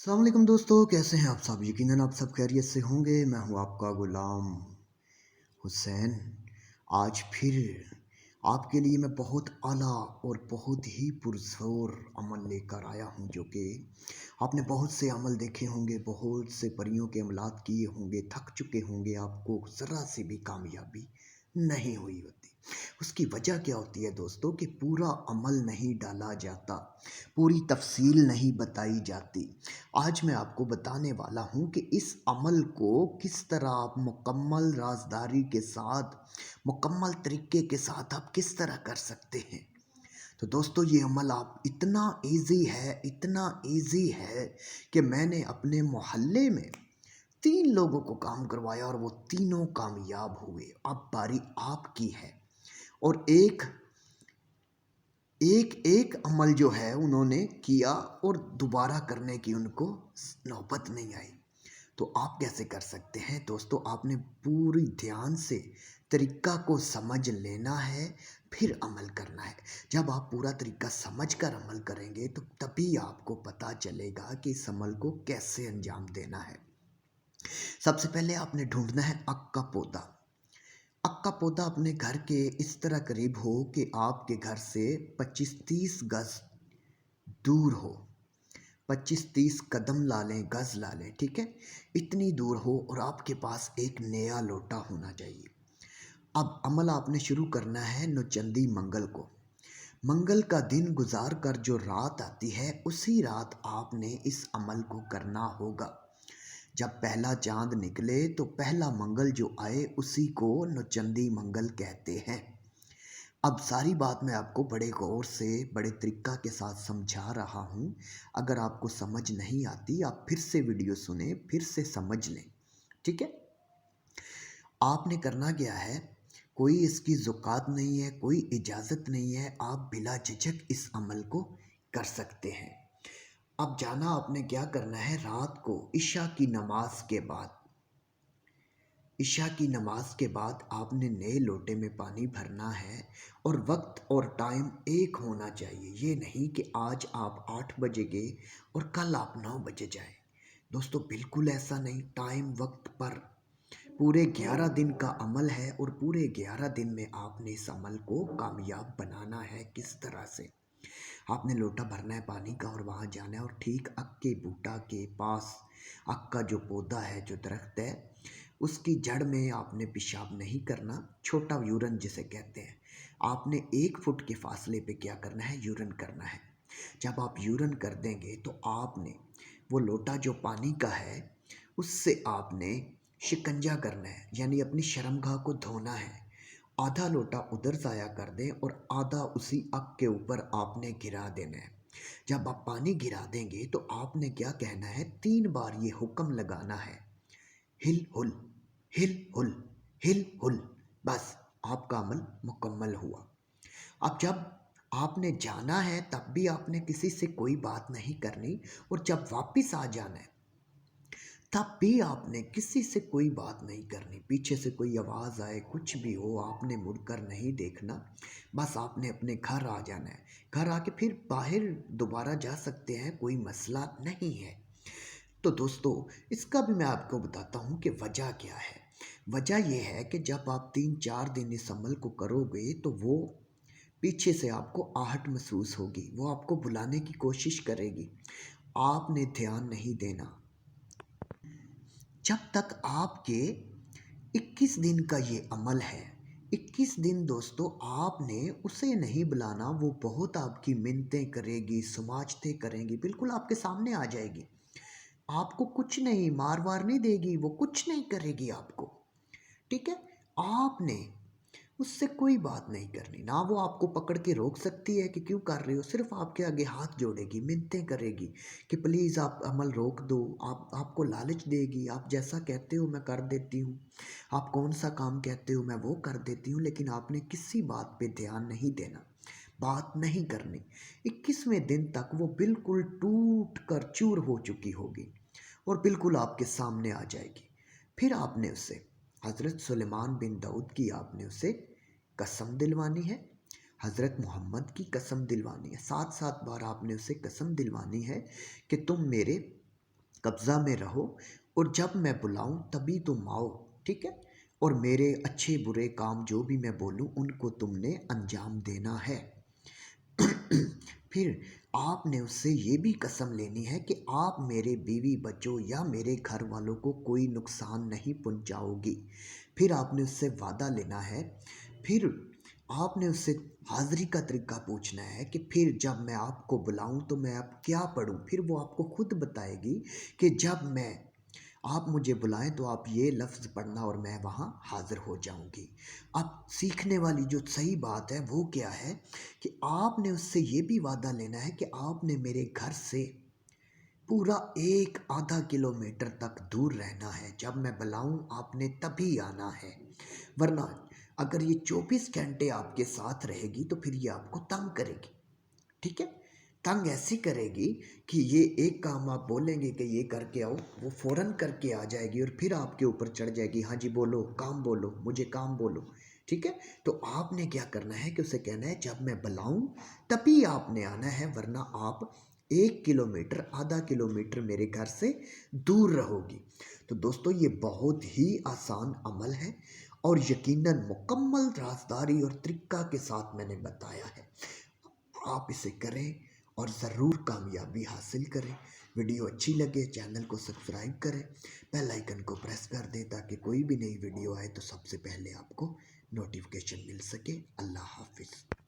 अस्सलाम वालेकुम दोस्तों, कैसे हैं आप सब? यकीनन आप सब खैरियत से होंगे। मैं हूं आपका गुलाम हुसैन। आज फिर आपके लिए मैं बहुत आला और बहुत ही पुरज़ोर अमल लेकर आया हूं, जो कि आपने बहुत से अमल देखे होंगे, बहुत से परियों के अमलात किए होंगे, थक चुके होंगे, आपको ज़रा सी भी कामयाबी नहीं हुई होती। उसकी वजह क्या होती है दोस्तों? कि पूरा अमल नहीं डाला जाता, पूरी तफसील नहीं बताई जाती। आज मैं आपको बताने वाला हूँ कि इस अमल को किस तरह आप मुकम्मल राज़दारी के साथ, मुकम्मल तरीके के साथ आप किस तरह कर सकते हैं। तो दोस्तों, ये अमल आप इतना ईज़ी है कि मैंने अपने मोहल्ले में 3 लोगों को काम करवाया और वो तीनों कामयाब हुए। अब बारी आपकी है। और एक एक एक अमल जो है उन्होंने किया और दोबारा करने की उनको नौबत नहीं आई। तो आप कैसे कर सकते हैं दोस्तों? आपने पूरी ध्यान से तरीका को समझ लेना है, फिर अमल करना है। जब आप पूरा तरीका समझ कर अमल करेंगे तो तभी आपको पता चलेगा कि इस अमल को कैसे अंजाम देना है। सबसे पहले आपने ढूंढना है अक का पौधा। अक का पौधा अपने घर के इस तरह करीब हो कि आपके घर से 25-30 गज दूर हो। 25-30 कदम ला लें, गज ला लें, ठीक है? इतनी दूर हो और आपके पास एक नया लोटा होना चाहिए। अब अमल आपने शुरू करना है नौचंदी मंगल को। मंगल का दिन गुजार कर जो रात आती है, उसी रात आपने इस अमल को करना होगा। जब पहला चांद निकले तो पहला मंगल जो आए उसी को नौचंदी मंगल कहते हैं। अब सारी बात मैं आपको बड़े गौर से, बड़े तरीका के साथ समझा रहा हूँ। अगर आपको समझ नहीं आती, आप फिर से वीडियो सुने, फिर से समझ लें, ठीक है? आपने करना क्या है, कोई इसकी ज़ुकात नहीं है, कोई इजाज़त नहीं है, आप बिला झिझक इस अमल को कर सकते हैं। अब जाना आपने क्या करना है, रात को इशा की नमाज के बाद आपने नए लोटे में पानी भरना है और वक्त और टाइम एक होना चाहिए। ये नहीं कि आज आप 8 बजे गए और कल आप 9 बजे जाए। दोस्तों, बिल्कुल ऐसा नहीं। टाइम वक्त पर पूरे 11 दिन का अमल है और पूरे 11 दिन में आपने इस अमल को कामयाब बनाना है। किस तरह से? आपने लोटा भरना है पानी का और वहाँ जाना है और ठीक अक के बूटा के पास, अक का जो पौधा है, जो दरख्त है, उसकी जड़ में आपने पेशाब नहीं करना, छोटा यूरन जिसे कहते हैं। आपने 1 फुट के फासले पे क्या करना है, यूरन करना है। जब आप यूरन कर देंगे तो आपने वो लोटा जो पानी का है उससे आपने शिकंजा करना है, यानी अपनी शर्मगाह को धोना है। आधा लोटा उधर ज़ाया कर दें और आधा उसी अक के ऊपर आपने गिरा देना है। जब आप पानी गिरा देंगे तो आपने क्या कहना है, 3 बार ये हुक्म लगाना है, हिल हुल, हिल हुल, हिल हुल। बस, आपका अमल मुकम्मल हुआ। अब जब आपने जाना है तब भी आपने किसी से कोई बात नहीं करनी, और जब वापस आ जाना है तब भी आपने किसी से कोई बात नहीं करनी। पीछे से कोई आवाज़ आए, कुछ भी हो, आपने मुड़कर नहीं देखना। बस आपने अपने घर आ जाना है। घर आके फिर बाहर दोबारा जा सकते हैं, कोई मसला नहीं है। तो दोस्तों, इसका भी मैं आपको बताता हूँ कि वजह क्या है। वजह यह है कि जब आप 3-4 दिन इस अमल को करोगे तो वो पीछे से आपको आहट महसूस होगी, वो आपको बुलाने की कोशिश करेगी। आपने ध्यान नहीं देना। जब तक आपके 21 दिन का ये अमल है, 21 दिन दोस्तों आपने उसे नहीं बुलाना। वो बहुत आपकी मिन्नतें करेगी, समाजतें करेंगी, बिल्कुल आपके सामने आ जाएगी। आपको कुछ नहीं, मार वार नहीं देगी, वो कुछ नहीं करेगी आपको, ठीक है? आपने उससे कोई बात नहीं करनी। ना वो आपको पकड़ के रोक सकती है कि क्यों कर रहे हो, सिर्फ आपके आगे हाथ जोड़ेगी, मिन्नतें करेगी कि प्लीज़ आप अमल रोक दो। आपको लालच देगी, आप जैसा कहते हो मैं कर देती हूँ, आप कौन सा काम कहते हो मैं वो कर देती हूँ। लेकिन आपने किसी बात पे ध्यान नहीं देना, बात नहीं करनी। 21वें दिन तक वो बिल्कुल टूट कर चूर हो चुकी होगी और बिल्कुल आपके सामने आ जाएगी। फिर आपने उससे हज़रत सुलेमान बिन दाऊद की आपने उसे कसम दिलवानी है, हज़रत मोहम्मद की कसम दिलवानी है। 7-7 बार आपने उसे कसम दिलवानी है कि तुम मेरे कब्ज़ा में रहो और जब मैं बुलाऊं तभी तुम आओ, ठीक है? और मेरे अच्छे बुरे काम जो भी मैं बोलूं उनको तुमने अंजाम देना है। फिर आपने उससे ये भी कसम लेनी है कि आप मेरे बीवी बच्चों या मेरे घर वालों को कोई नुकसान नहीं पहुंचाओगी। फिर आपने उससे वादा लेना है। फिर आपने उससे हाज़िरी का तरीका पूछना है कि फिर जब मैं आपको बुलाऊं तो मैं अब क्या पढ़ूं। फिर वो आपको खुद बताएगी कि जब मैं आप मुझे बुलाएं तो आप ये लफ्ज़ पढ़ना और मैं वहाँ हाज़िर हो जाऊँगी। अब सीखने वाली जो सही बात है वो क्या है कि आपने उससे ये भी वादा लेना है कि आपने मेरे घर से पूरा एक आधा किलोमीटर तक दूर रहना है। जब मैं बुलाऊं आपने तभी आना है, वरना अगर ये 24 घंटे आपके साथ रहेगी तो फिर ये आपको तंग करेगी, ठीक है? तंग ऐसी करेगी कि ये एक काम आप बोलेंगे कि ये करके आओ, वो फ़ौरन करके आ जाएगी और फिर आपके ऊपर चढ़ जाएगी, हाँ जी बोलो, काम बोलो, मुझे काम बोलो, ठीक है? तो आपने क्या करना है कि उसे कहना है जब मैं बुलाऊं तभी आपने आना है, वरना आप 1 किलोमीटर आधा किलोमीटर मेरे घर से दूर रहोगी। तो दोस्तों ये बहुत ही आसान अमल है और यकीनन मुकम्मल राज़दारी और तरीक़ा के साथ मैंने बताया है। आप इसे करें और ज़रूर कामयाबी हासिल करें। वीडियो अच्छी लगे चैनल को सब्सक्राइब करें, बेल आइकन को प्रेस कर दें ताकि कोई भी नई वीडियो आए तो सबसे पहले आपको नोटिफिकेशन मिल सके। अल्लाह हाफ़िज़।